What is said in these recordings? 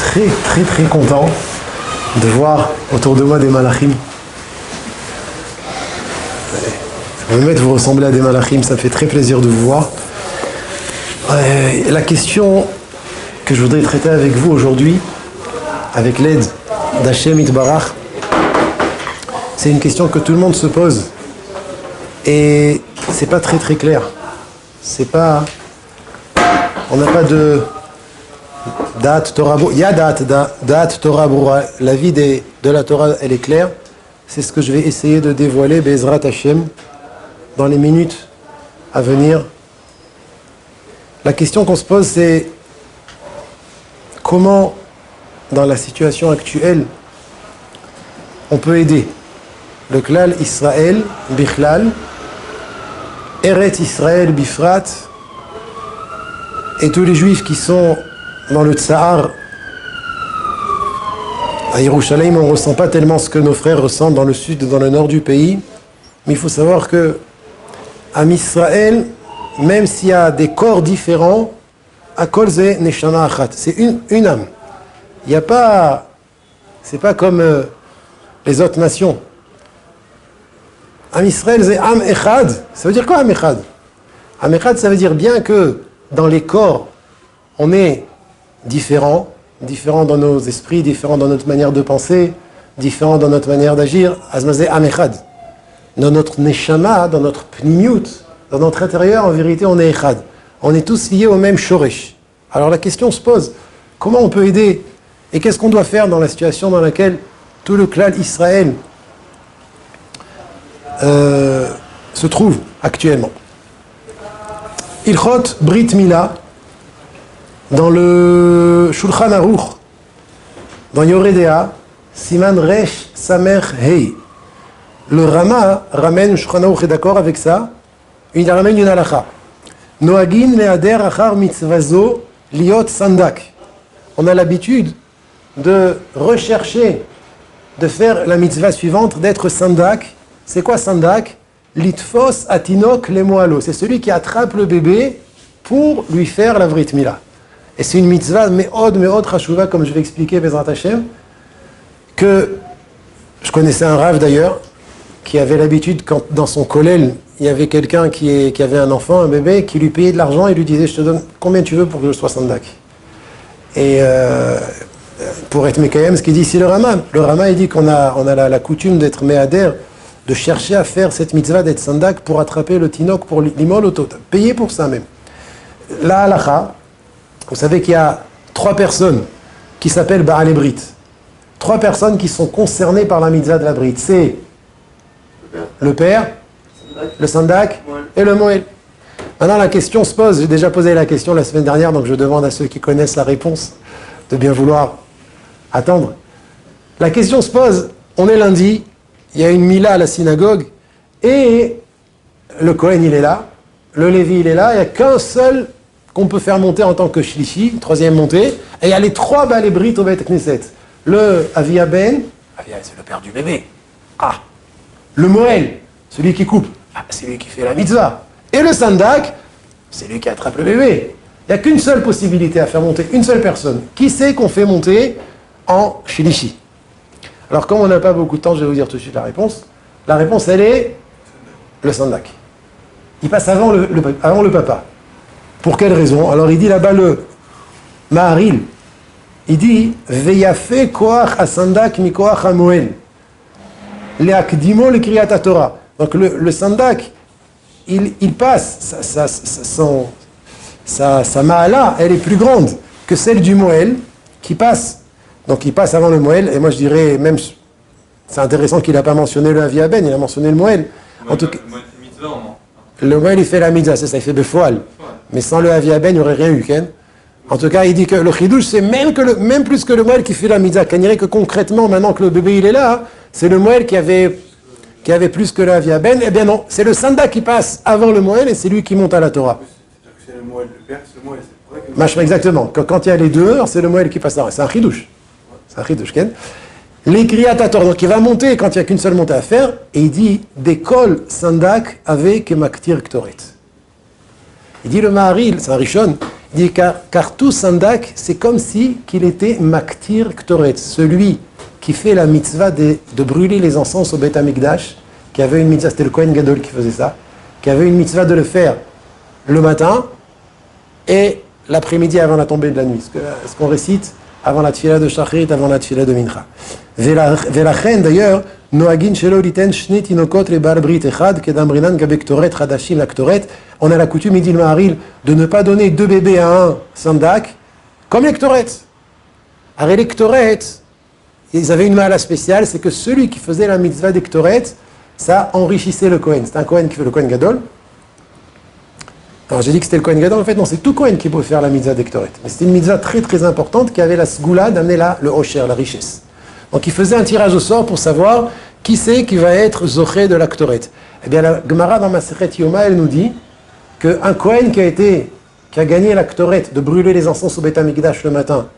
très très très content de voir autour de moi des malachim. Vous ressemblez à des malachim, ça me fait très plaisir de vous voir. La question que je voudrais traiter avec vous aujourd'hui, avec l'aide d'Hachem Itbarach, c'est une question que tout le monde se pose et c'est pas très très clair. C'est pas, on n'a pas de date Torah. Il y a date Torah Boura. La vie de la Torah, elle est claire. C'est ce que je vais essayer de dévoiler Be'ezrat Hashem dans les minutes à venir. La question qu'on se pose, c'est comment, dans la situation actuelle, on peut aider le Klal Israël Bichlal, Eretz Israël Bifrat, et tous les Juifs qui sont dans le Tsahar. À Yerushalayim, on ne ressent pas tellement ce que nos frères ressentent dans le sud et dans le nord du pays, mais il faut savoir que Am Israël, même s'il y a des corps différents, Akol Ze Neshama Achat, c'est une âme. Il n'y a pas, c'est pas comme les autres nations. Am Israël, c'est Am Echad. Ça veut dire quoi Am Echad? Am Echad, ça veut dire bien que dans les corps, on est différents dans nos esprits, différents dans notre manière de penser, différents dans notre manière d'agir. Azmazé Am Echad. Dans notre neshama, dans notre pnimiut, dans notre intérieur, en vérité, on est echad. On est tous liés au même shoresh. Alors la question se pose, comment on peut aider? Et qu'est-ce qu'on doit faire dans la situation dans laquelle tout le klal Israël se trouve actuellement? Ilchot Brit Mila, dans le Shulchan Aruch, dans Yoredea, Siman Resh Samer Hei. Le Rama ramène, Shulchan Aruch est d'accord avec ça, il ramène une halakha. Noagin leader achar mitzvazo liot sandak. On a l'habitude de rechercher, de faire la mitzvah suivante, d'être sandak. C'est quoi sandak? Litfos atinok lemoalo. C'est celui qui attrape le bébé pour lui faire la Brit Mila. Et c'est une mitzvah me'od chashuva, comme je vais expliquer Bezrat Hashem, que je connaissais un rave d'ailleurs, qui avait l'habitude, quand dans son kollel, il y avait quelqu'un qui avait un enfant, un bébé, qui lui payait de l'argent et lui disait « Je te donne combien tu veux pour que je sois sandak ?» Et pour être Mekayem, ce qu'il dit ici le Rama. Le Rama, il dit qu'on a la coutume d'être Mehader, de chercher à faire cette mitzvah d'être sandak pour attraper le tinok, pour l'imol au total. Payer pour ça même. La halacha, vous savez qu'il y a 3 personnes qui s'appellent Baal Brit. 3 personnes qui sont concernées par la mitzvah de la Brit. C'est le père, le sandak et le moël. Maintenant la question se pose, j'ai déjà posé la question la semaine dernière, donc je demande à ceux qui connaissent la réponse de bien vouloir attendre. La question se pose, on est lundi, il y a une mila à la synagogue, et le Kohen il est là, le Lévi il est là, il n'y a qu'un seul qu'on peut faire monter en tant que shlishi, 3e montée, et il y a les 3 balais brites au Beit Knesset. Le Avia Ben, c'est le père du bébé. Le Moël, celui qui coupe, c'est lui qui fait la mitzvah. Et le sandak, c'est lui qui attrape le bébé. Il n'y a qu'une seule possibilité à faire monter, une seule personne. Qui c'est qu'on fait monter en shlishi? Alors comme on n'a pas beaucoup de temps, je vais vous dire tout de suite la réponse. La réponse, elle est le sandak. Il passe avant le papa. Pour quelle raison? Alors il dit là-bas le Maharil, il dit « Veyafe koach asandak mi koach hamoel » Leakdimo le kriyat Torah. Donc le sandak, il passe, sa ma'ala, elle est plus grande que celle du moël qui passe. Donc il passe avant le moël, et moi je dirais même, c'est intéressant qu'il n'a pas mentionné le Avia Ben, il a mentionné le moël. En tout cas, le moël il fait la mitzvah, c'est ça, il fait befoal. Mais sans le Avia Ben, il n'y aurait rien eu, Ken. En tout cas, il dit que le chidouche, c'est même plus que le moël qui fait la mitzvah. Qu'on dirait que concrètement, maintenant que le bébé il est là, c'est le moël qui avait plus que le Avia Ben. Eh bien non, c'est le sandak qui passe avant le moël et c'est lui qui monte à la Torah. C'est le moël, le père, c'est le moël. C'est vrai que... Exactement. Quand il y a les deux, c'est le moël qui passe là. C'est un chidouche. C'est un chidouche, Ken. Les kriyat Torah, donc il va monter quand il n'y a qu'une seule montée à faire, et il dit d'école sandak avec maktir ktoret. Il dit le Maharil, c'est un Rishon, Il dit car tout sandak, c'est comme si qu'il était maktir ktoret, celui qui fait la mitzvah de brûler les encens au Beth Amikdash, qui avait une mitzvah, c'était le Kohen Gadol qui faisait ça, qui avait une mitzvah de le faire le matin et l'après-midi avant la tombée de la nuit, ce qu'on récite avant la tfila de Shachrit, avant la tfila de Mincha. Velachen d'ailleurs, Noagin shelo liten shni tinokot le bal brit echad kedamrinan gabe ktoret chadashim la ktoret. On a la coutume, il dit le Maharil, de ne pas donner deux bébés à un sandak, comme les ktoret. Alors les ktoret, ils avaient une mala spéciale, c'est que celui qui faisait la mitzvah des ktoret, ça enrichissait le Kohen. C'est un Kohen qui fait le Kohen Gadol. Alors j'ai dit que c'était le Kohen Gadol, en fait non, c'est tout Kohen qui peut faire la mitzvah des ktoret. Mais c'était une mitzvah très très importante qui avait la sgoula d'amener le osher, la richesse. Donc il faisait un tirage au sort pour savoir qui c'est qui va être zoché de la ktoret. Eh bien la Gemara dans Masechet Yoma, elle nous dit qu'un Kohen qui a gagné la ktoret de brûler les encens au Beth Amikdash le matin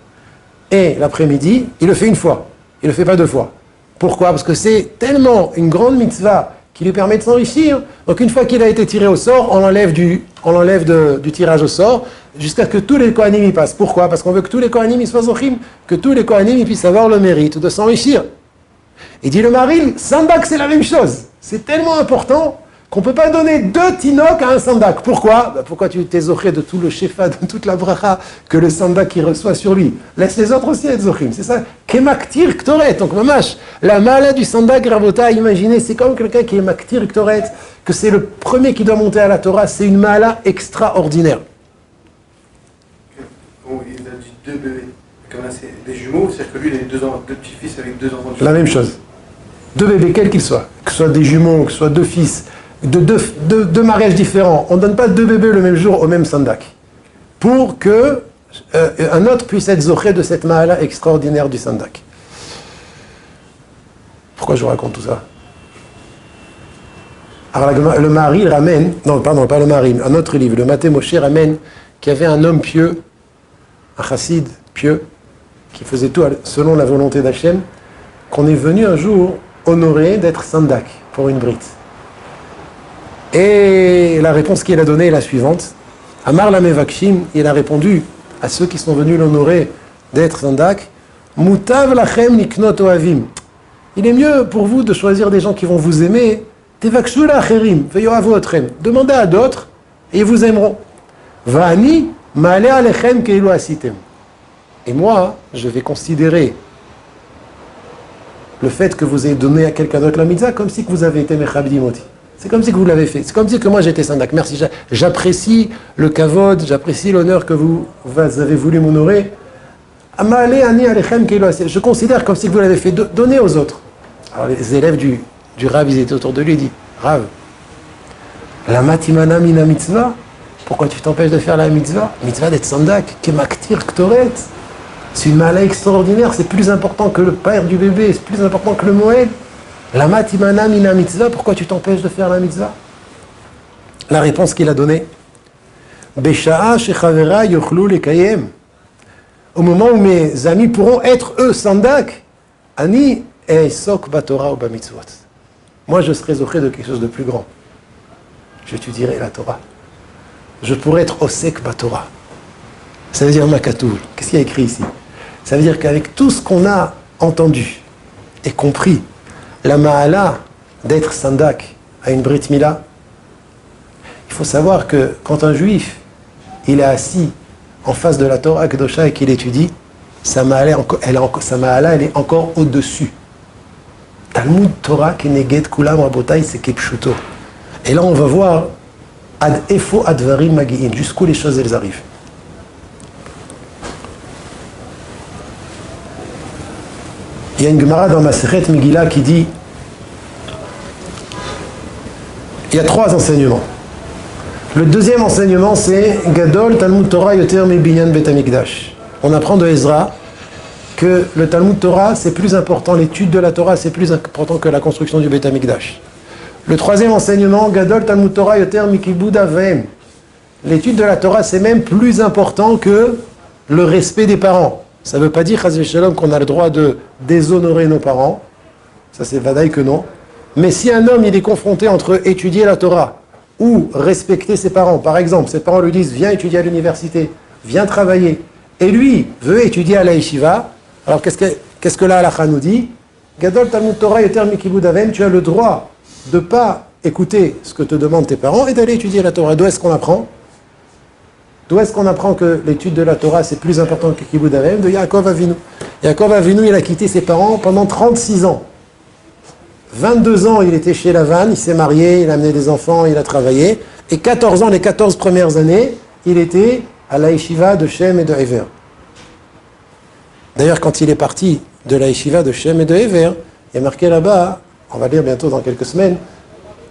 et l'après-midi, il le fait une fois, il le fait pas deux fois. Pourquoi? Parce que c'est tellement une grande mitzvah qui lui permet de s'enrichir. Donc une fois qu'il a été tiré au sort, on l'enlève du tirage au sort jusqu'à ce que tous les Kohanim y passent. Pourquoi? Parce qu'on veut que tous les Kohanim y soient zochim, que tous les Kohanim y puissent avoir le mérite de s'enrichir. Et dit le Maharil, sandak c'est la même chose. C'est tellement important qu'on ne peut pas donner deux tinok à un sandak. Pourquoi? Pourquoi tu t'es zoché de tout le shefa, de toute la bracha que le sandak il reçoit sur lui? Laisse les autres aussi être zochim. C'est ça. Kemaktir ktoret. Donc mamash, la mala du sandak rabota, imaginez, c'est comme quelqu'un qui est maktir ktoret, que c'est le premier qui doit monter à la Torah. C'est une mala extraordinaire. Bon, il a dit deux bébés. Comme là, c'est des jumeaux, c'est-à-dire que lui, il a deux petits-fils avec deux enfants. La même chose. Deux bébés, quels qu'ils soient. Que ce soit des jumeaux, que ce soit deux fils, deux mariages différents. On ne donne pas deux bébés le même jour au même sandak. Pour que un autre puisse être zoché de cette mahala extraordinaire du sandak. Pourquoi je vous raconte tout ça? Alors le Maharil ramène, non pardon, pas le Maharil, un autre livre, le Maté Moshe ramène qu'il y avait un homme pieux, un chassid pieux, qui faisait tout selon la volonté d'Hachem, qu'on est venu un jour honorer d'être sandak pour une brite. Et la réponse qu'il a donnée est la suivante. Amar la Mevakshim, il a répondu à ceux qui sont venus l'honorer d'être sandak, Mutav lachem niknot oavim. Il est mieux pour vous de choisir des gens qui vont vous aimer. Tevakshu lacherim, veyoavu otrem. Demandez à d'autres et ils vous aimeront. Va'ani ma'ale alechem keilu asitem. Et moi, je vais considérer le fait que vous ayez donné à quelqu'un d'autre la mitzvah comme si que vous avez été mechabdimoti. C'est comme si que vous l'avez fait. C'est comme si que moi j'étais sandak. Merci. J'apprécie le kavod, j'apprécie l'honneur que vous avez voulu m'honorer. Je considère comme si vous l'avez fait. Donner aux autres. Alors les élèves du Rav, ils étaient autour de lui, ils disent, Rav, la matimana mina mitzvah, pourquoi tu t'empêches de faire la mitzvah? Mitzvah d'être sandak, kemaktir ktoret. C'est une mala extraordinaire, c'est plus important que le père du bébé, c'est plus important que le moël. La matimana mina mitzvah, pourquoi tu t'empêches de faire la mitzvah? La réponse qu'il a donnée, Besha'a shechavera yochlu lekayem. Au moment où mes amis pourront être eux sandak, ani eisok batorah ou bamitzvot. Moi je serai zoché de quelque chose de plus grand. J'étudierai la Torah. Je pourrai être osek batorah. Ça veut dire makatoul. Qu'est-ce qu'il y a écrit ici? Ça veut dire qu'avec tout ce qu'on a entendu et compris, la ma'ala d'être sandak à une brit mila, il faut savoir que quand un juif il est assis en face de la Torah Kedosha et qu'il étudie, sa ma'ala elle est encore au-dessus. Talmud Torah keneged kulam rabotai c'est kepshuto. Et là on va voir ad efo advarim magi'in, jusqu'où les choses elles arrivent. Il y a une Gemara dans Masechet Megillah qui dit il y a trois enseignements. Le deuxième enseignement c'est Gadol Talmud Torah Yoter Mebinyan Bet Hamikdash. On apprend de Ezra que le Talmud Torah c'est plus important, l'étude de la Torah c'est plus important que la construction du Bet Hamikdash. Le troisième enseignement Gadol Talmud Torah Yoter Mikibud Avem. L'étude de la Torah c'est même plus important que le respect des parents. Ça ne veut pas dire, chas v'shalom, qu'on a le droit de déshonorer nos parents. Ça, c'est vadaï que non. Mais si un homme, il est confronté entre étudier la Torah ou respecter ses parents, par exemple, ses parents lui disent, viens étudier à l'université, vient travailler, et lui veut étudier à la yeshiva, alors qu'est-ce que la halakha nous dit? Gadol Talmud Torah yoter mikibud avim, tu as le droit de ne pas écouter ce que te demandent tes parents et d'aller étudier la Torah. D'où est-ce qu'on apprend? D'où est-ce qu'on apprend que l'étude de la Torah c'est plus important que Kibud Avim? De Yaakov Avinu. Yaakov Avinu, il a quitté ses parents pendant 36 ans. 22 ans, il était chez Lavan, il s'est marié, il a amené des enfants, il a travaillé. Et 14 ans, les 14 premières années, il était à la yeshiva de Shem et de Hever. D'ailleurs, quand il est parti de la yeshiva de Shem et de Hever, il y a marqué là-bas, on va lire bientôt dans quelques semaines,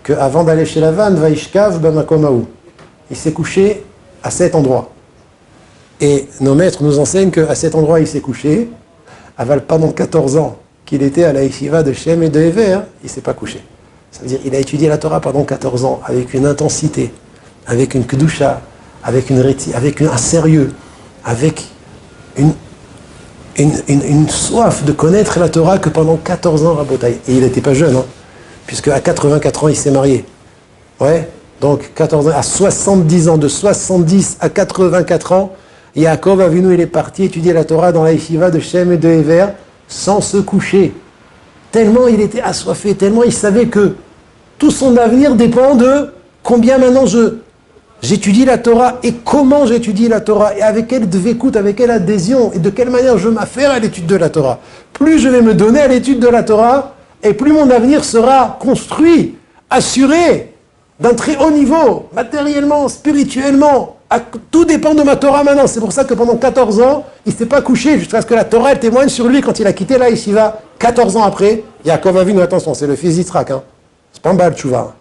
qu'avant d'aller chez Lavan, Vaishkav b'makomahu. Il s'est couché à cet endroit. Et nos maîtres nous enseignent qu'à cet endroit, il s'est couché. Aval pendant 14 ans qu'il était à la yeshiva de Shem et de Hever, il ne s'est pas couché. Ça veut dire qu'il a étudié la Torah pendant 14 ans, avec une intensité, avec une kedusha, avec un sérieux, avec une soif de connaître la Torah que pendant 14 ans, Rabotai. Et il n'était pas jeune, hein, puisque à 84 ans, il s'est marié. Ouais, donc 14 ans, à 70 ans, de 70 à 84 ans, Yaakov Avinu, il est parti étudier la Torah dans la yeshiva de Shem et de Hever, sans se coucher. Tellement il était assoiffé, tellement il savait que tout son avenir dépend de combien maintenant j'étudie la Torah et comment j'étudie la Torah et avec quelle dvékout, avec quelle adhésion et de quelle manière je m'affaire à l'étude de la Torah. Plus je vais me donner à l'étude de la Torah et plus mon avenir sera construit, assuré, d'un très haut niveau, matériellement, spirituellement. Tout dépend de ma Torah maintenant. C'est pour ça que pendant 14 ans, il ne s'est pas couché jusqu'à ce que la Torah elle témoigne sur lui quand il a quitté la yeshiva. 14 ans après, Yaakov Avinu, attention, c'est le fils d'Yitzhak. Hein. C'est pas un bal tchouva.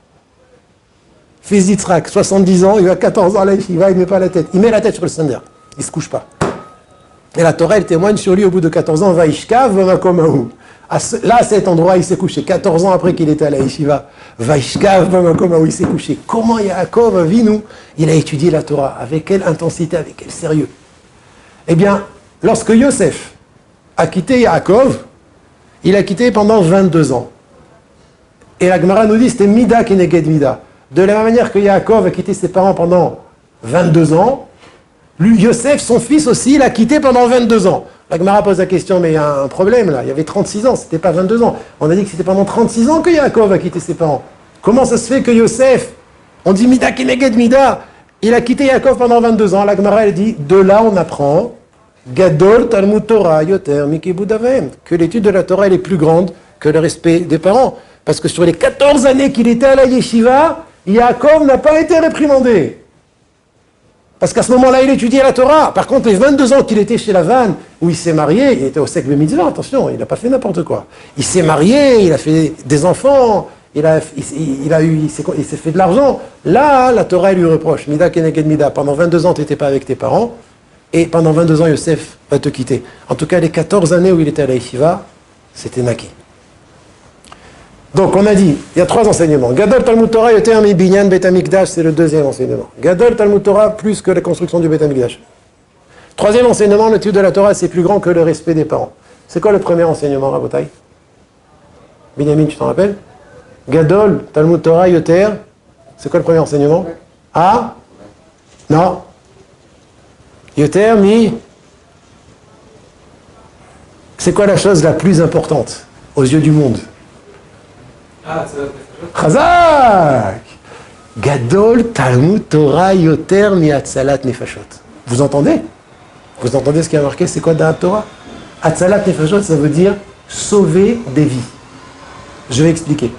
Fils d'Yitzhak, 70 ans, il a 14 ans à la yeshiva, il ne met pas la tête. Il met la tête sur le sender. Il ne se couche pas. Et la Torah elle témoigne sur lui au bout de 14 ans. Vaishkav v'makomahu. Là, à cet endroit, il s'est couché. 14 ans après qu'il était à la yeshiva. Vaishkav v'makomahu, il s'est couché. Comment Yaakov Avinu, il a étudié la Torah? Avec quelle intensité, avec quel sérieux? Eh bien, lorsque Yosef a quitté Yaakov, il a quitté pendant 22 ans. Et la Gemara nous dit c'était Mida keneged Mida. De la même manière que Yaakov a quitté ses parents pendant 22 ans, lui, Yosef, son fils aussi, il a quitté pendant 22 ans. La Gemara pose la question, mais il y a un problème là, il y avait 36 ans, c'était pas 22 ans. On a dit que c'était pendant 36 ans que Yaakov a quitté ses parents. Comment ça se fait que Yosef, on dit Mida keneged Mida, il a quitté Yaakov pendant 22 ans? La Gemara elle dit, de là on apprend Gadol Talmud Torah yoter mikibud avim, que l'étude de la Torah elle est plus grande que le respect des parents. Parce que sur les 14 années qu'il était à la yeshiva, Yaakov n'a pas été réprimandé. Parce qu'à ce moment-là, il étudiait la Torah. Par contre, les 22 ans qu'il était chez Lavan, où il s'est marié, il était au sec de mitzvah, attention, il n'a pas fait n'importe quoi. Il s'est marié, il a fait des enfants, il s'est fait de l'argent. Là, la Torah lui reproche, Mida keneged Mida, pendant 22 ans, tu n'étais pas avec tes parents, et pendant 22 ans, Yosef va te quitter. En tout cas, les 14 années où il était à la yeshiva, c'était Naki. Donc on a dit, il y a 3 enseignements. Gadol Talmud Torah yoter mi binyan bet hamikdash, c'est le 2e enseignement. Gadol Talmud Torah plus que la construction du bet hamikdash. 3e enseignement, l'étude de la Torah c'est plus grand que le respect des parents. C'est quoi le premier enseignement, Rabotai? Binyamin, tu t'en rappelles? Gadol Talmud Torah yoter, c'est quoi le premier enseignement? Ah? Non. Yoter mi. C'est quoi la chose la plus importante aux yeux du monde? Chazak! Gadol Talmud Torah yoter mi atzalat nefashot. Vous entendez? Vous entendez ce qui a marqué? C'est quoi Da'at Torah? Atzalat nefashot, ça veut dire sauver des vies. Je vais expliquer.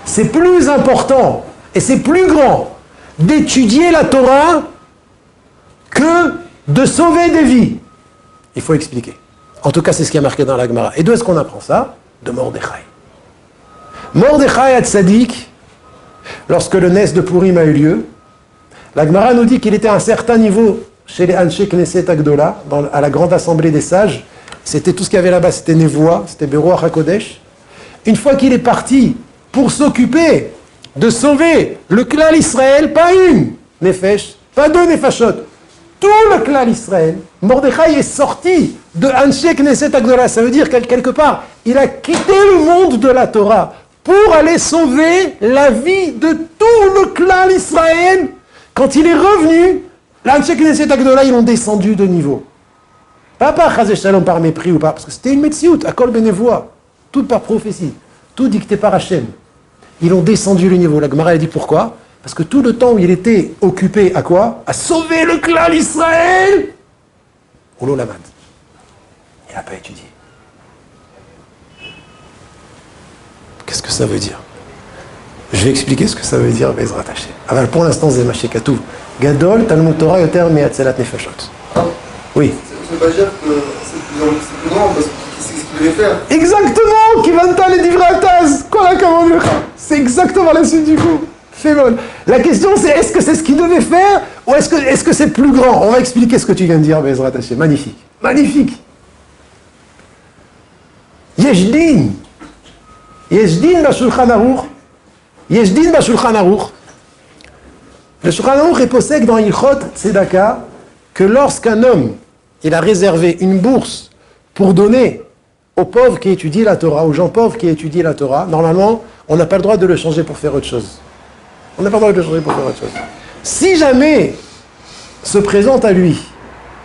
C'est plus important et c'est plus grand d'étudier la Torah que de sauver des vies. Il faut expliquer. En tout cas, c'est ce qui a marqué dans la Gemara. Et d'où est-ce qu'on apprend ça? De Mordechai. Mordechai Hatzadik, lorsque le Nes de Purim a eu lieu, la Gemara nous dit qu'il était à un certain niveau chez les Anshe Knesset Agdola, à la grande assemblée des sages. C'était tout ce qu'il y avait là-bas, c'était Nevoa, c'était Beruach HaKodesh. Une fois qu'il est parti pour s'occuper de sauver le clan Israël, pas une Nefesh, pas 2 Nefashot, tout le clan Israël, Mordechai est sorti de Anshe Knesset Agdola. Ça veut dire que quelque part, il a quitté le monde de la Torah pour aller sauver la vie de tout le clan Israël. Quand il est revenu, L'Anshek Knesset Agdola, ils ont descendu de niveau. Pas par Chazé Shalom, par mépris ou pas, parce que c'était une Metsiout, à Kol Benevoa, tout par prophétie, tout dicté par Hachem. Ils ont descendu le niveau. La Gemara a dit pourquoi? Parce que tout le temps où il était occupé à quoi? À sauver le clan d'Israël, au Lolamad. Il n'a pas étudié. Qu'est-ce que ça veut dire? Je vais expliquer ce que ça veut dire, Bezrat Hashem. Alors pour l'instant, c'est Maché Katouf. Gadol, Talmud Torah, Yoter, Me'atzelat Nefashot. Oui. Ça veut pas dire que c'est plus grand, parce que c'est ce qu'il devait faire. Exactement! Kivanta le divrataz! C'est exactement la suite du coup. C'est bon. La question c'est, est-ce que c'est ce qu'il devait faire, ou est-ce que c'est plus grand? On va expliquer ce que tu viens de dire, Bezrat Hashem. Magnifique. Magnifique. Yeshdin. Yeshdin b'Shulchan Aruch. Yeshdin b'Shulchan Aruch. Le Shulchan Aruch est possède dans Ilchot Tzedaka que lorsqu'un homme il a réservé une bourse pour donner aux pauvres qui étudient la Torah, aux gens pauvres qui étudient la Torah, normalement, on n'a pas le droit de le changer pour faire autre chose. On n'a pas le droit de le changer pour faire autre chose. Si jamais se présente à lui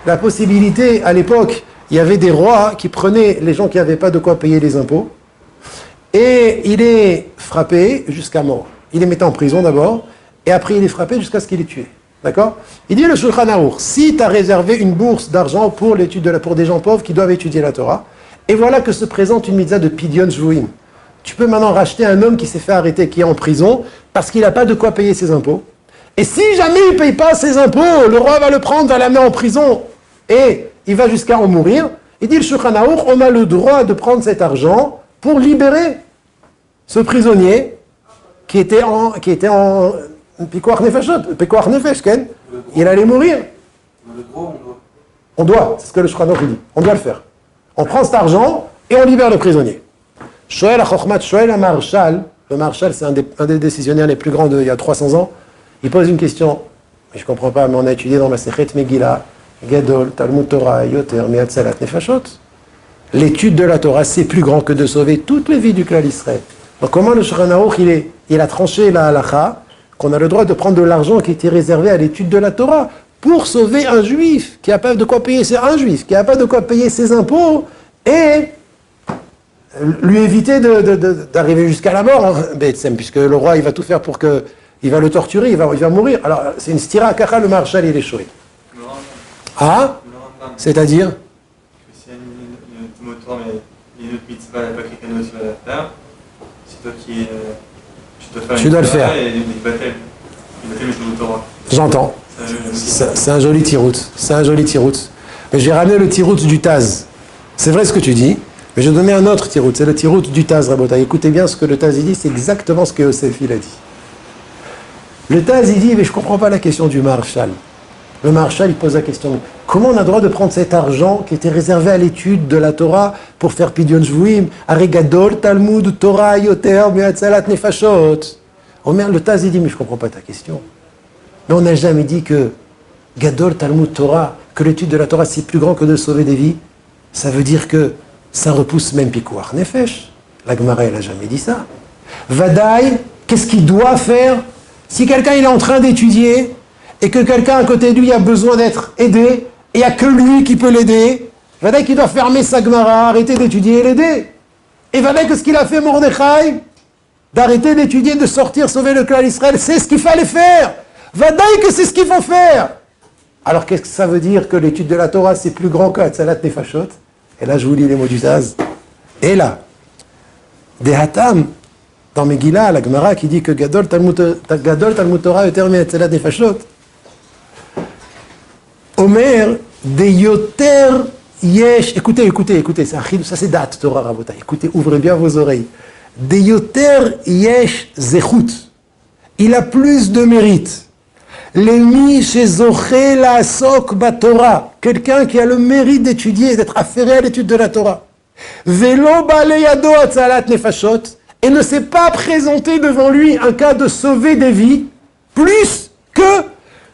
la possibilité, à l'époque, il y avait des rois qui prenaient les gens qui n'avaient pas de quoi payer les impôts, et il est frappé jusqu'à mort. Il les mettait en prison d'abord, et après il est frappé jusqu'à ce qu'il est tué. D'accord? Il dit le Shulchan Aruch, si tu as réservé une bourse d'argent pour pour des gens pauvres qui doivent étudier la Torah, et voilà que se présente une mitzvah de Pidyon Shvuim. Tu peux maintenant racheter un homme qui s'est fait arrêter, qui est en prison, parce qu'il n'a pas de quoi payer ses impôts. Et si jamais il ne paye pas ses impôts, le roi va le prendre, va l'amener en prison, et il va jusqu'à en mourir. Il dit le Shulchan Aruch, on a le droit de prendre cet argent pour libérer ce prisonnier qui était en Pikoach Nefashot, Pikoach Nefesh, Ken, il allait mourir. On doit, c'est ce que le Shulchan Aruch dit, on doit le faire. On prend cet argent et on libère le prisonnier. Shoel HaChochmat, Shoel HaMarshal, le Marshal c'est un des décisionnaires les plus grands d'il y a 300 ans, il pose une question, mais je ne comprends pas, mais on a étudié dans Masechet Megillah, Gadol, Talmud Torah, Yoter, Me'atzelat Nefashot. L'étude de la Torah, c'est plus grand que de sauver toutes les vies du clan d'Israël. Donc comment le Shulchan Aruch, il a tranché la halakha, qu'on a le droit de prendre de l'argent qui était réservé à l'étude de la Torah pour sauver un juif qui n'a pas de quoi payer ses impôts et lui éviter d'arriver jusqu'à la mort, hein, puisque le roi il va tout faire pour que il va le torturer, il va mourir. Alors c'est une stira kacha, le marshal il est choué. Ah, c'est-à-dire s'il y a une moteur, mais il y a une autre mitzvah, pas quelqu'un d'autre qui va la faire, c'est toi qui tu dois le faire. J'entends. C'est un joli tirout. C'est un joli tirout. Mais j'ai ramené le tirout du Taz. C'est vrai ce que tu dis, mais je vais donner un autre tirout. C'est le tirout du Taz, Rabotai. Écoutez bien ce que le Taz il dit, c'est exactement ce que Yosef il a dit. Le Taz il dit, mais je ne comprends pas la question du Marshal. Le Marshal il pose la question, comment on a le droit de prendre cet argent qui était réservé à l'étude de la Torah pour faire Pidyon Shvuim, Aregadol, Talmud, Torah, Yoter, Me'atzelat Nefashot. Le Taz il dit, mais je ne comprends pas ta question. Mais on n'a jamais dit que Gadol, Talmud, Torah, que l'étude de la Torah c'est plus grand que de sauver des vies. Ça veut dire que ça repousse même Pikoach Nefesh. La Gemara elle n'a jamais dit ça. Vadaï, qu'est-ce qu'il doit faire si quelqu'un il est en train d'étudier et que quelqu'un à côté de lui a besoin d'être aidé, et il n'y a que lui qui peut l'aider, Vadaï qu'il doit fermer sa Gemara, arrêter d'étudier et l'aider. Et Vadaï que ce qu'il a fait Mordechai, d'arrêter d'étudier, de sortir, sauver le clan d'Israël, c'est ce qu'il fallait faire. Vadaï que c'est ce qu'il faut faire. Alors qu'est-ce que ça veut dire que l'étude de la Torah c'est plus grand que Hatzalat Nefashot? Et là je vous lis les mots du Taz. Et là, des Hatam, dans Megillah, la Gemara qui dit que Gadol Talmud Torah Yoter Me'atzelat Nefashot. Omer, de Yoter Yesh. Écoutez, ça c'est date Torah Rabotai. Écoutez, ouvrez bien vos oreilles. De Yoter Yesh Zechut. Il a plus de mérite. L'emi chez Zoché la Sok Batora. Quelqu'un qui a le mérite d'étudier, d'être affairé à l'étude de la Torah. Velo Baleyado Atzalat Nefashot. Et ne s'est pas présenté devant lui un cas de sauver des vies, plus que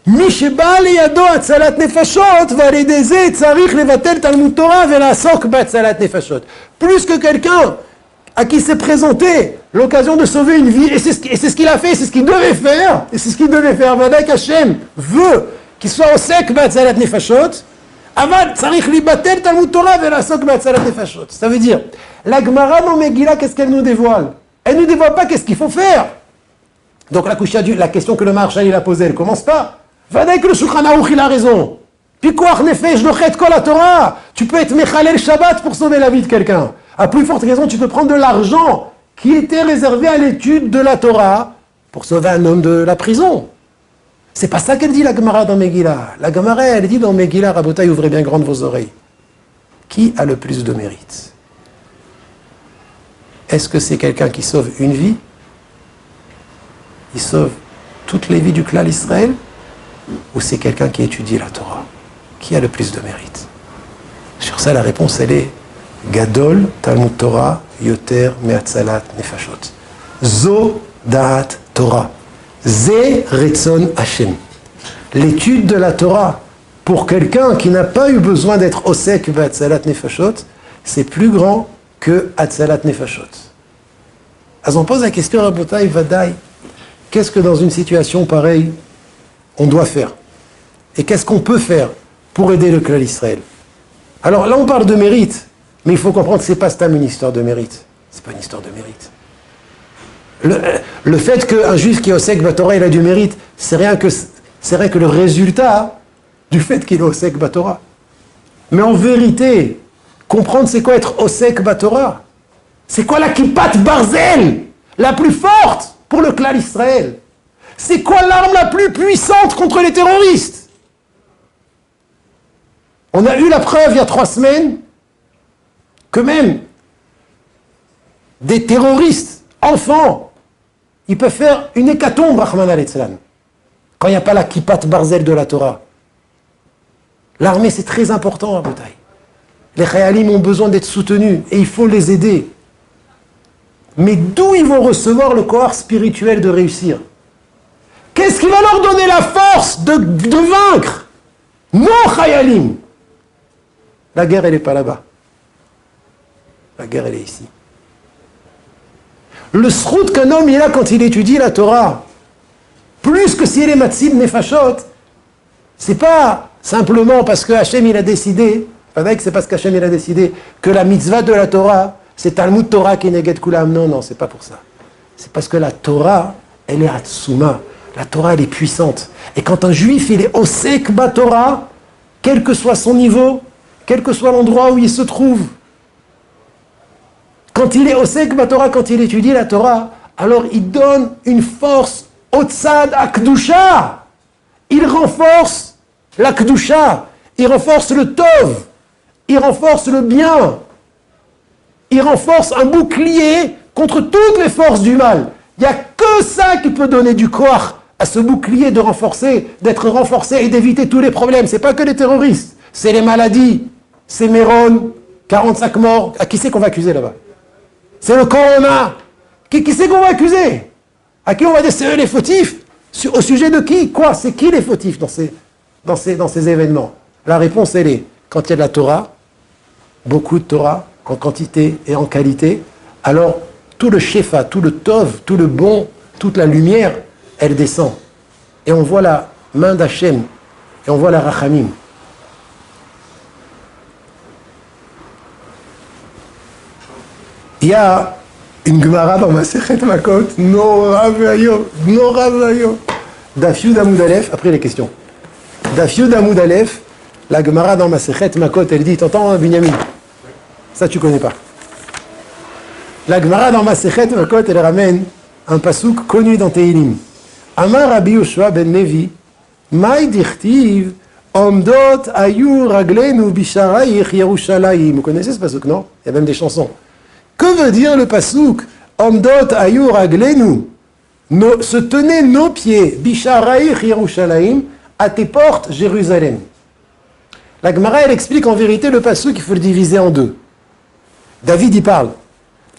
Misheba Leyado Atzalat Nefashot Valedeze Tzarich Levatel Talmud Torah Velasok Batzalat Nefashot. Plus que quelqu'un à qui s'est présenté l'occasion de sauver une vie, et c'est ce qu'il a fait, c'est ce qu'il devait faire, et c'est ce qu'il devait faire. Vadaï Hashem veut qu'il soit osek b'atzalat nefashot, aval tzarich libatel Talmud Torah ve'lasok b'atzalat nefashot. Ça veut dire, la Gemara dans Megillah, qu'est-ce qu'elle nous dévoile? Elle ne nous dévoile pas qu'est-ce qu'il faut faire. Donc la question que le Maharshal il a posée, elle commence pas. Vadaï que le Shulchan Aruch il a raison. Pikuach nefesh lochet kol la Torah. Tu peux être mechalel Shabbat pour sauver la vie de quelqu'un. À plus forte raison, tu peux prendre de l'argent qui était réservé à l'étude de la Torah pour sauver un homme de la prison. C'est pas ça qu'elle dit la Gemara dans Megillah. La Gemara, elle dit dans Megillah, Rabotaï, ouvrez bien grandes vos oreilles. Qui a le plus de mérite? Est-ce que c'est quelqu'un qui sauve une vie? Il sauve toutes les vies du clan Israël? Ou c'est quelqu'un qui étudie la Torah? Qui a le plus de mérite? Sur ça, la réponse, elle est Gadol, Talmud Torah, Yoter, Me'atzalat, Nefashot. Zo, Da'at, Torah. Ze, Retzon, Hashem. L'étude de la Torah, pour quelqu'un qui n'a pas eu besoin d'être Osek, Ve'atzalat, Nefashot, c'est plus grand que Atzalat, Nefashot. Alors on pose la question à Rabotai, Vadaï, qu'est-ce que dans une situation pareille, on doit faire? Et qu'est-ce qu'on peut faire pour aider le clan Israël? Alors là, on parle de mérite, mais il faut comprendre que ce n'est pas une histoire de mérite. Ce n'est pas une histoire de mérite. Le fait qu'un juif qui est Osek Batorah, il a du mérite, c'est rien que le résultat du fait qu'il est Osek Batorah. Mais en vérité, comprendre c'est quoi être Osek Batorah? C'est quoi la kippat barzel la plus forte pour le clan Israël? C'est quoi l'arme la plus puissante contre les terroristes? On a eu la preuve il y a 3 semaines que même des terroristes, enfants, ils peuvent faire une hécatombe, Rahman al-Islam, quand il n'y a pas la kippat barzel de la Torah. L'armée, c'est très important à Botaï. Les Chayalim ont besoin d'être soutenus et il faut les aider. Mais d'où ils vont recevoir le corps spirituel de réussir? Qu'est-ce qui va leur donner la force de vaincre nos Chayalim? La guerre, elle n'est pas là-bas. La guerre, elle est ici. Le srout qu'un homme il a quand il étudie la Torah, plus que si elle est matzib nefashot, c'est pas simplement parce que Hachem il a décidé, c'est parce qu'Hachem il a décidé que la mitzvah de la Torah, c'est Talmud Torah qui neged kulam. Non, c'est pas pour ça. C'est parce que la Torah, elle est atzuma. La Torah, elle est puissante. Et quand un juif, il est osek ba Torah, quel que soit son niveau, quel que soit l'endroit où il se trouve, quand il est osek ba Torah, quand il étudie la Torah, alors il donne une force au tzad akdusha. Il renforce la kdusha. Il renforce le tov. Il renforce le bien. Il renforce un bouclier contre toutes les forces du mal. Il n'y a que ça qui peut donner du corps à ce bouclier de renforcer, d'être renforcé et d'éviter tous les problèmes. C'est pas que les terroristes, c'est les maladies, c'est Méron, 45 morts. À qui c'est qu'on va accuser là-bas? C'est le corona. Qui c'est qu'on va accuser? À qui on va déceler les fautifs? Au sujet de qui? Quoi? C'est qui les fautifs dans ces événements? La réponse, elle est, quand il y a de la Torah, beaucoup de Torah, en quantité et en qualité, alors tout le shefa, tout le tov, tout le bon, toute la lumière, elle descend. Et on voit la main d'Hachem, et on voit la rachamim. Il y a une Gemara dans Masechet Makot, Nora Vayo, Daf Yud Amud Aleph, après les questions. Daf Yud Amud Aleph, la Gemara dans Masechet Makot, elle dit, t'entends Binyamin? Ça tu connais pas. La Gemara dans Masechet Makot, elle ramène un pasouk connu dans Tehilim. Amar Rabbi Yoshua ben Levi, Maï dichtiv, Omdot ayu raglenu bisharayich Yerushalayim. Vous connaissez ce pasouk, non? Il y a même des chansons. Que veut dire le pasouk? Omdot ayu raglenu. Se tenaient nos pieds, bisharayich Yerushalayim, à tes portes, Jérusalem. La Gemara, elle explique en vérité le pasouk, il faut le diviser en deux. David y parle.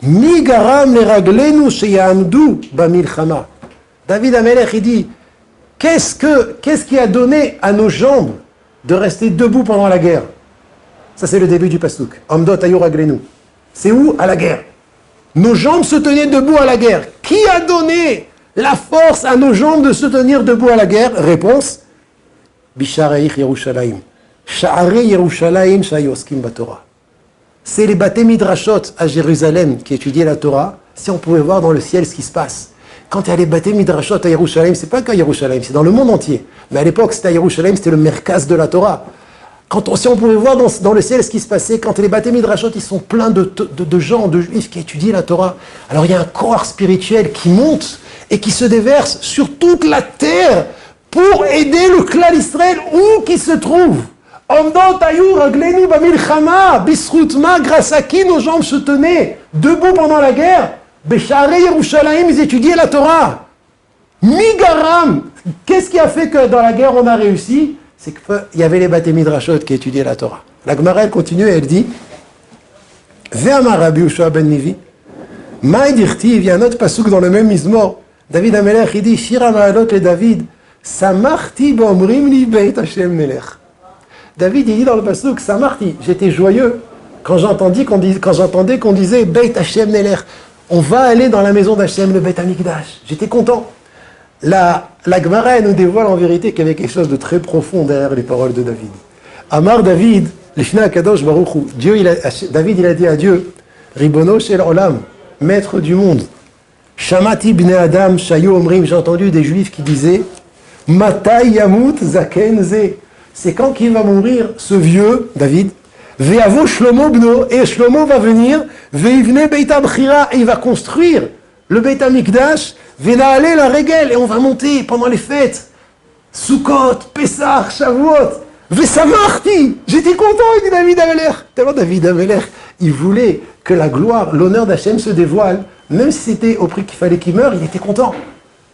Mi garam le raglenu sheyamdu bamilchama. David Amelech, il dit, qu'est-ce qui a donné à nos jambes de rester debout pendant la guerre? Ça, c'est le début du pasouk. Amdot ayu raglenu. C'est où? À la guerre. Nos jambes se tenaient debout à la guerre. Qui a donné la force à nos jambes de se tenir debout à la guerre? Réponse, Bishareich Yerushalayim. Sha'arei Yerushalayim Shayu Oskim Batorah. C'est les Bate Midrashot à Jérusalem qui étudiaient la Torah. Si on pouvait voir dans le ciel ce qui se passe. Quand il y a les Bate Midrashot à Yerushalayim, c'est pas qu'à Yerushalayim, c'est dans le monde entier. Mais à l'époque, c'était à Yerushalayim, c'était le merkaz de la Torah. Si on pouvait voir dans le ciel ce qui se passait, quand les Bate Midrashot, ils sont pleins de gens, de juifs qui étudient la Torah. Alors il y a un corps spirituel qui monte et qui se déverse sur toute la terre pour aider le clan Israël où qu'il se trouve. Omdot ayur aglenu bamilchama, bisroutma, grâce à qui nos jambes se tenaient debout pendant la guerre. Bécharé Yerushalayim, ils étudiaient la Torah. Migaram, qu'est-ce qui a fait que dans la guerre on a réussi? C'est qu'il y avait les Bate Midrashot qui étudiaient la Torah. La Gemara, elle continue et elle dit Ve'amar Rabbi Yoshua ben Nivi, Maï dirti, il y a un autre pasouk dans le même Mizmor. David Amelech, il dit Shira ma'alot le David, Samarti b'omrim li beit Hashem melech. David, il dit dans le pasouk Samarti, j'étais joyeux quand j'entendais qu'on disait Beit Hashem melech. On va aller dans la maison d'Hachem, le Beit Hamikdash. J'étais content. La Gemara, elle nous dévoile en vérité qu'il y avait quelque chose de très profond derrière les paroles de David. Amar David, l'Ifna Akadosh Baruch Hu. David, il a dit à Dieu, Ribono shel olam, maître du monde. Shamati bnei Adam, shayu omrim, j'ai entendu des juifs qui disaient, Matai yamut zaken ze. C'est quand qu'il va mourir ce vieux, David, Ve'avo Shlomo bno, et Shlomo va venir, Ve'ivne Beit Abchira, et il va construire le Beit Hamikdash, Ve'na'ale la régel, et on va monter pendant les fêtes, Sukkot, Pessah, Shavuot, Ve'samarti, j'étais content, il dit David Amelech. Tellement David Amelech, il voulait que la gloire, l'honneur d'Hachem se dévoile, même si c'était au prix qu'il fallait qu'il meure, il était content.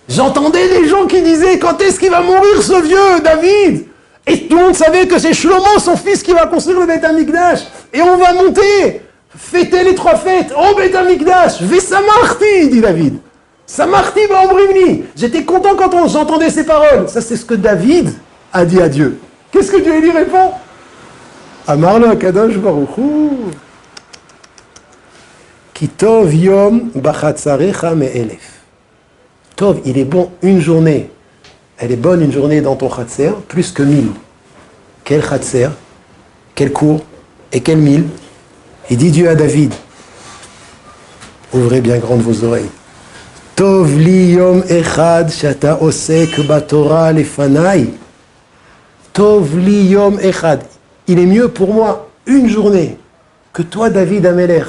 J'entendais les gens qui disaient, quand est-ce qu'il va mourir ce vieux David? Et tout le monde savait que c'est Shlomo, son fils, qui va construire le Beit Hamikdash. Et on va monter, fêter les 3 fêtes, au Beit Hamikdash. Ve'samarti, dit David. Samarti ba'omrimni. J'étais content quand j'entendais ces paroles. Ça, c'est ce que David a dit à Dieu. Qu'est-ce que Dieu lui répond? Amar lo Kadosh Baruch Hu. Ki tov yom b'chatzarecha me'elef. Tov, il est bon une journée. Elle est bonne une journée dans ton Khatser, plus que 1000. Quel Khatser, quel cours et quel 1000? Il dit Dieu à David, ouvrez bien grandes vos oreilles. Tov li yom echad shata osek batorah lefanai. Tov li yom echad. Il est mieux pour moi une journée que toi, David Amelech,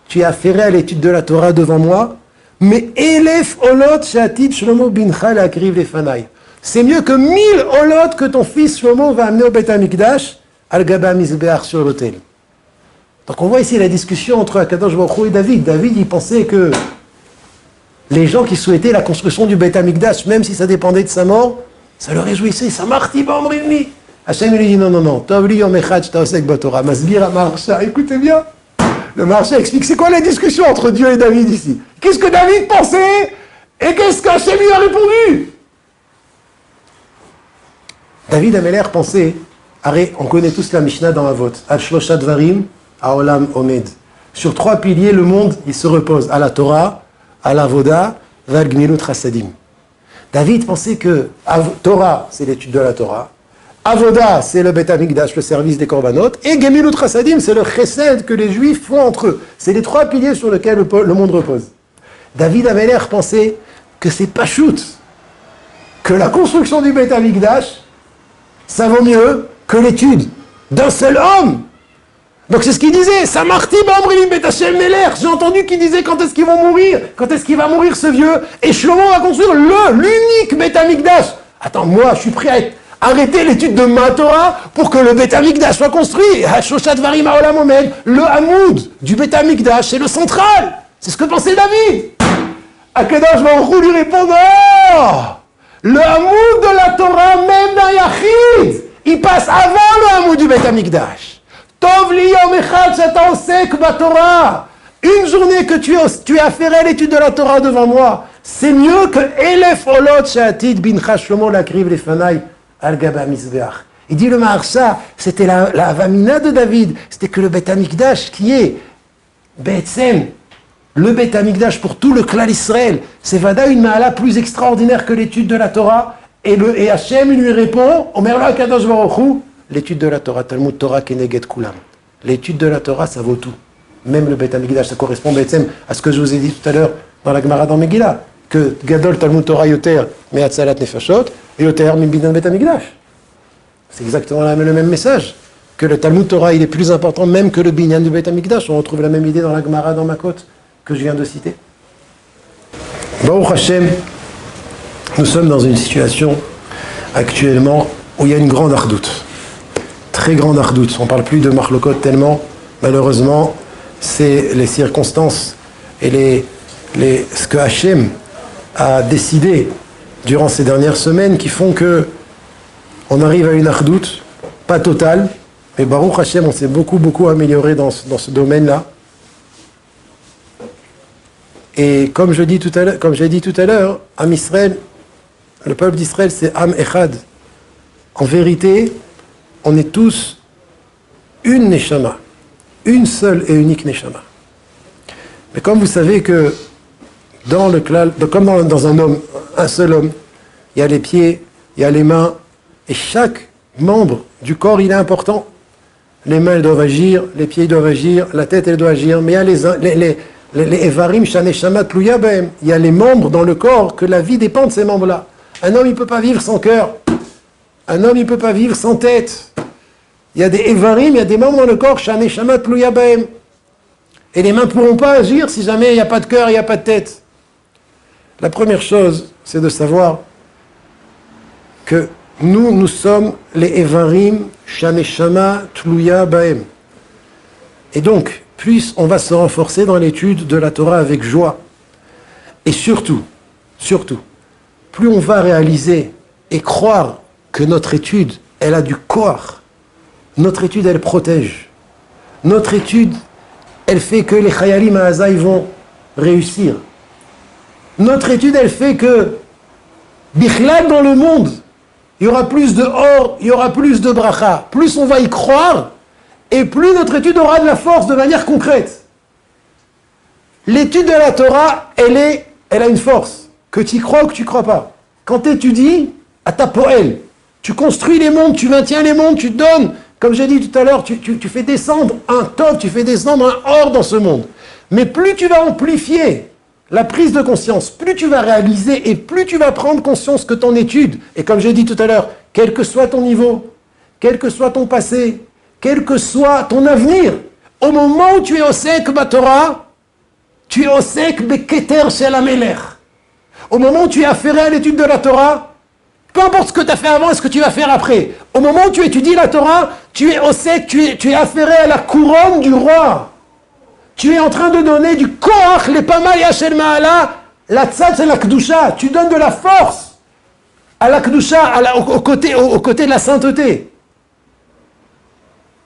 tu es affairé à l'étude de la Torah devant moi, mais elef olot shatid Shlomo bincha lakriv lefanai. C'est mieux que 1000 olot que ton fils Shlomo va amener au Beit Hamikdash al gaba mizbeach sur l'autel. Donc on voit ici la discussion entre Akadosh Baruch Hu et David. David, il pensait que les gens qui souhaitaient la construction du Beit Hamikdash, même si ça dépendait de sa mort, ça le réjouissait. Ça marti b'omrimni. Hachem lui dit non. Tov li yom echad sheta osek batorah. Masbir Maharsha. Écoutez bien. Le Maharsha explique c'est quoi la discussion entre Dieu et David ici. Qu'est-ce que David pensait et qu'est-ce qu'Hachem lui a répondu? David Amelech pensait, on connaît tous la Mishnah dans Avot, Al Shlosha Dvarim, Haolam Omed. Sur 3 piliers, le monde, il se repose, à la Torah, à l'Avoda, Val Gmilut Chassadim. David pensait que Torah, c'est l'étude de la Torah, Avoda, c'est le Beit Hamikdash, le service des Korbanot, et Gemilut Chassadim, c'est le chesed que les Juifs font entre eux. C'est les 3 piliers sur lesquels le monde repose. David Amelech pensait que c'est pas shoot, que la construction du Beit Hamikdash, ça vaut mieux que l'étude d'un seul homme. Donc c'est ce qu'il disait. Samarti ba'omrim bet Hashem melech. J'ai entendu qu'il disait quand est-ce qu'ils vont mourir, quand est-ce qu'il va mourir ce vieux. Et Shlomo va construire l'unique Beit Hamikdash. Attends, moi je suis prêt à arrêter l'étude de ma Torah pour que le Beit Hamikdash soit construit. Hashoshat varim haolam omed. Le hamoud du Beit Hamikdash, c'est le central. C'est ce que pensait David. Akadosh Baruch Hu lui répond non. Le hamoud de la Torah, même d'un yachid, il passe avant le hamoud du Beit Hamikdash. Tov li yom echad shata osek batorah. Une journée que tu es affairé à l'étude de la Torah devant moi, c'est mieux que elef olot shatid bincha Shlomo lakriv lefanai al gaba mizbeach. Il dit le Maharsha, c'était la avamina de David, c'était que le Beit Hamikdash qui est Be'etzem, le Beit Hamikdash pour tout le clan Israël, c'est vada une mahala plus extraordinaire que l'étude de la Torah, Et Hachem lui répond, Omer la Kadosh Baruch Hu, l'étude de la Torah, Talmud Torah Keneged Kulam. L'étude de la Torah, ça vaut tout. Même le Beth Amikdash, ça correspond à ce que je vous ai dit tout à l'heure dans la Gemara dans Megillah, que Gadol Talmud Torah Yoter Me'atzalat Nefashot et Yoter Mimbidan Beth Amikdash. C'est exactement le même message. Que le Talmud Torah, il est plus important même que le Binyan du Beth Amikdash. On retrouve la même idée dans la Gemara dans Makot que je viens de citer. Baruch Hashem, nous sommes dans une situation actuellement où il y a une grande ardoute. Très grande ardoute. On ne parle plus de Marlokot tellement, malheureusement, c'est les circonstances et ce que Hashem a décidé durant ces dernières semaines qui font que on arrive à une ardoute, pas totale, mais Baruch Hashem, on s'est beaucoup amélioré dans ce domaine-là. Et comme j'ai dit tout à l'heure, Am Israël, le peuple d'Israël, c'est Am Echad. En vérité, on est tous une Neshama, une seule et unique Neshama. Mais comme vous savez que comme dans un homme, un seul homme, il y a les pieds, il y a les mains, et chaque membre du corps, il est important. Les mains, elles doivent agir, les pieds, ils doivent agir, la tête, elle doit agir, mais il y a les Evarim, Shaneshama, Tluya Bahem. Il y a les membres dans le corps que la vie dépend de ces membres-là. Un homme, il ne peut pas vivre sans cœur. Un homme, il ne peut pas vivre sans tête. Il y a des Evarim, il y a des membres dans le corps, Shaneshama, Tluya Bahem. Et les mains ne pourront pas agir si jamais il n'y a pas de cœur, il n'y a pas de tête. La première chose, c'est de savoir que nous sommes les Evarim, Shaneshama, Tluya Bahem. Et donc, plus on va se renforcer dans l'étude de la Torah avec joie. Et surtout, plus on va réaliser et croire que notre étude, elle a du corps. Notre étude, elle protège. Notre étude, elle fait que les Chayalim Ha'aza, ils vont réussir. Notre étude, elle fait que, bichlal dans le monde, il y aura plus de or, il y aura plus de bracha. Plus on va y croire, et plus notre étude aura de la force de manière concrète. L'étude de la Torah, elle a une force, que tu y crois ou que tu y crois pas. Quand tu étudies, à ta poël, tu construis les mondes, tu maintiens les mondes, tu donnes, comme j'ai dit tout à l'heure, tu fais descendre un top, tu fais descendre un or dans ce monde. Mais plus tu vas amplifier la prise de conscience, plus tu vas réaliser et plus tu vas prendre conscience que ton étude, et comme j'ai dit tout à l'heure, quel que soit ton niveau, quel que soit ton passé, quel que soit ton avenir, au moment où tu es osek Torah, tu es osek beketer shel hamelech. Au moment où tu es affairé à l'étude de la Torah, peu importe ce que tu as fait avant et ce que tu vas faire après, au moment où tu étudies la Torah, tu es osek, tu es affairé à la couronne du roi. Tu es en train de donner du koach, les pama yashel ma'ala, la tzad c'est la kedusha. Tu donnes de la force à la kedusha, au côté de la sainteté.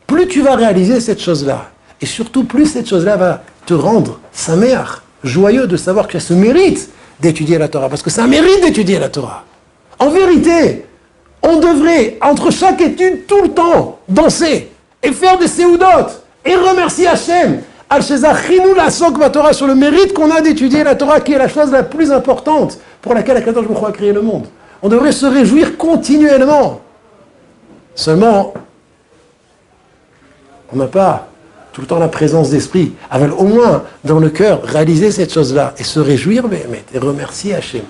Plus tu vas réaliser cette chose-là, et surtout plus cette chose-là va te rendre sameach, joyeux de savoir que tu as ce mérite d'étudier la Torah, parce que c'est un mérite d'étudier la Torah. En vérité, on devrait, entre chaque étude, tout le temps, danser, et faire des séoudot, et remercier Hachem, Al-Shezachinu la Sok Torah, sur le mérite qu'on a d'étudier la Torah, qui est la chose la plus importante pour laquelle Akadosh Baruch Hu a créé le monde. On devrait se réjouir continuellement. Seulement, on n'a pas tout le temps la présence d'esprit. Avec au moins, dans le cœur, réaliser cette chose-là et se réjouir, et remercier Hachem.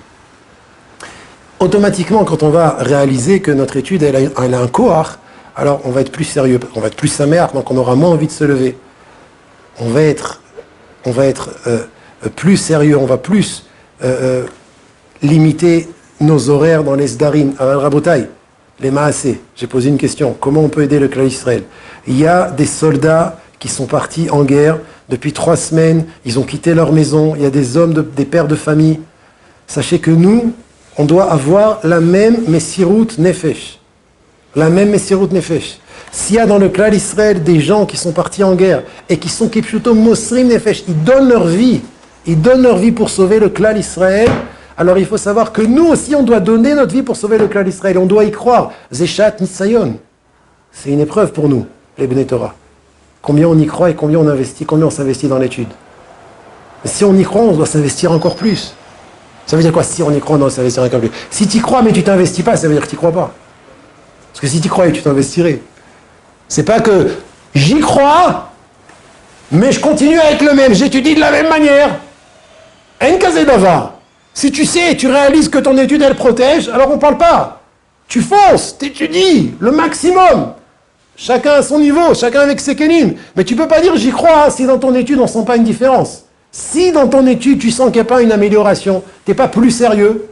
Automatiquement, quand on va réaliser que notre étude, elle a un koach, alors on va être plus sérieux, on va être plus saméach, donc on aura moins envie de se lever. On va être plus sérieux, on va plus limiter nos horaires dans les sdarim. Aval Rabotai, les maasé. J'ai posé une question. Comment on peut aider le clan Israël? Il y a des soldats qui sont partis en guerre depuis 3 semaines. Ils ont quitté leur maison. Il y a des hommes, des pères de famille. Sachez que nous, on doit avoir la même Messirut Nefesh. La même Messirut Nefesh. S'il y a dans le clan Israël des gens qui sont partis en guerre et qui sont Kipshuto Mosrim Nefesh, ils donnent leur vie pour sauver le clan Israël, alors il faut savoir que nous aussi on doit donner notre vie pour sauver le clan Israël. On doit y croire. Zeshat Nisayon. C'est une épreuve pour nous, les Bnei Torah. Combien on y croit et combien on s'investit dans l'étude. Mais si on y croit, on doit s'investir encore plus. Ça veut dire quoi? Si on y croit, non, ça veut dire rien. Si tu y crois mais tu t'investis pas, ça veut dire que tu y crois pas. Parce que si tu y croyais, tu t'investirais. C'est pas que j'y crois, mais je continue à être le même, j'étudie de la même manière. En kazedava. Si tu sais, tu réalises que ton étude, elle protège, alors on parle pas. Tu fonces, t'étudies le maximum. Chacun à son niveau, chacun avec ses kénim. Mais tu peux pas dire j'y crois si dans ton étude on sent pas une différence. Si dans ton étude tu sens qu'il n'y a pas une amélioration, tu n'es pas plus sérieux,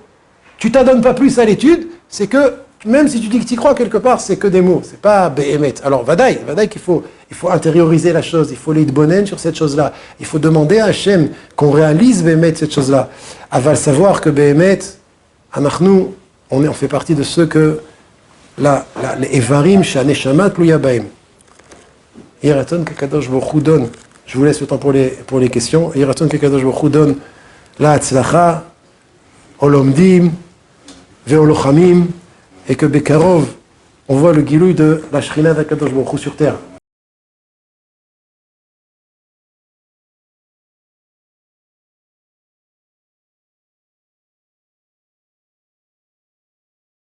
tu t'adonnes pas plus à l'étude, c'est que, même si tu dis que tu y crois quelque part, c'est que des mots, c'est pas béhémet. Alors, vadaï qu'il faut intérioriser la chose, il faut l'idbonen sur cette chose-là. Il faut demander à Hachem qu'on réalise béhémet cette chose-là. Aval savoir que béhémet, anachnu, on fait partie de ceux que les evarim, shaneshama tluya bahem. Yeraton que Kadosh Baruch Hu donne. Je vous laisse le temps pour les questions. Yeraton que Kadosh Baruch Hu donne la hatzlacha, olomdim, veolochamim, et que Bekarov, on voit le gilouï de la Shrina d'Akadosh Baruch Hu sur terre.